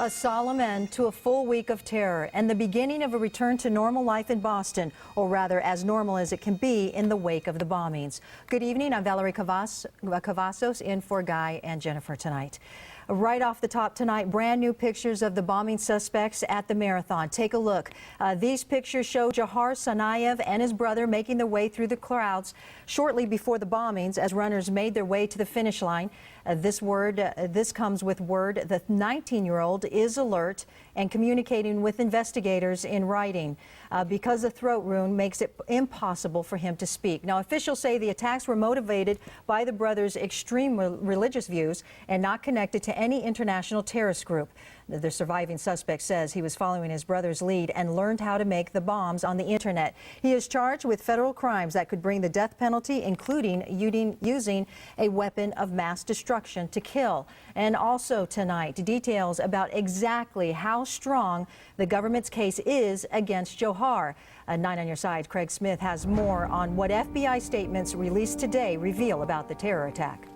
A solemn end to a full week of terror and the beginning of a return to normal life in Boston, or rather as normal as it can be in the wake of the bombings. Good evening, I'm Valerie Cavazos in for Guy and Jennifer tonight. Right off the top tonight, brand new pictures of the bombing suspects at the marathon. Take a look. These pictures show Djhokhar Tsarnaev and his brother making their way through the crowds shortly before the bombings as runners made their way to the finish line. This comes with word the 19-year-old is alert and communicating with investigators in writing because the throat wound makes it impossible for him to speak. Now, officials say the attacks were motivated by the brothers' extreme religious views and not connected to any international terrorist group. The surviving suspect says he was following his brother's lead and learned how to make the bombs on the internet. He is charged with federal crimes that could bring the death penalty, including using a weapon of mass destruction to kill. And also tonight, details about exactly how strong the government's case is against Djhokhar. 9 on your side, Craig Smith has more on what FBI statements released today reveal about the terror attack.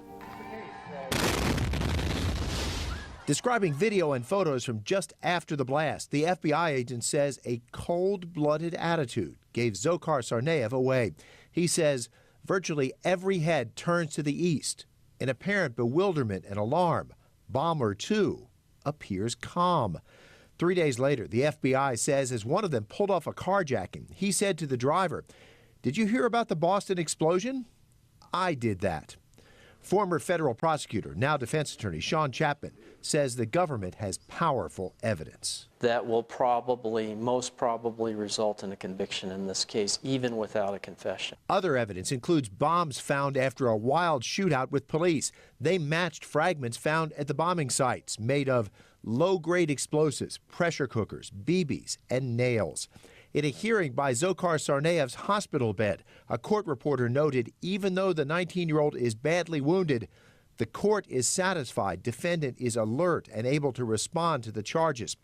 Describing video and photos from just after the blast, the FBI agent says a cold-blooded attitude gave Djhokhar Tsarnaev away. He says virtually every head turns to the east. In apparent bewilderment and alarm, Bomber 2 appears calm. 3 days later, the FBI says as one of them pulled off a carjacking, he said to the driver, "Did you hear about the Boston explosion? I did that." Former federal prosecutor, now defense attorney Sean Chapman, says the government has powerful evidence that will most probably result in a conviction in this case, even without a confession. Other evidence includes bombs found after a wild shootout with police. They matched fragments found at the bombing sites made of low-grade explosives, pressure cookers, BBs, and nails. In a hearing by Djhokhar Tsarnaev's hospital bed, a court reporter noted even though the 19-year-old is badly wounded, the court is satisfied defendant is alert and able to respond to the charges.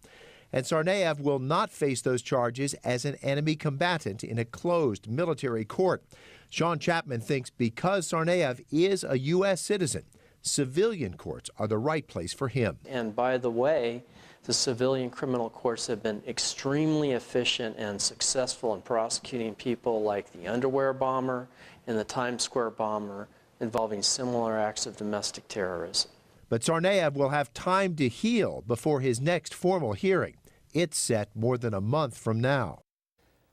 And Tsarnaev will not face those charges as an enemy combatant in a closed military court. Sean Chapman thinks because Tsarnaev is a U.S. citizen, civilian courts are the right place for him. And by the way, the civilian criminal courts have been extremely efficient and successful in prosecuting people like the underwear bomber and the Times Square bomber involving similar acts of domestic terrorism. But Tsarnaev will have time to heal before his next formal hearing. It's set more than a month from now.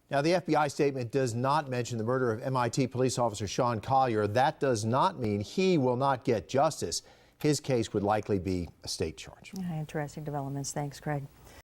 Now, the FBI statement does not mention the murder of MIT police officer Sean Collier. That does not mean he will not get justice. His case would likely be a state charge. Interesting developments. Thanks, Craig.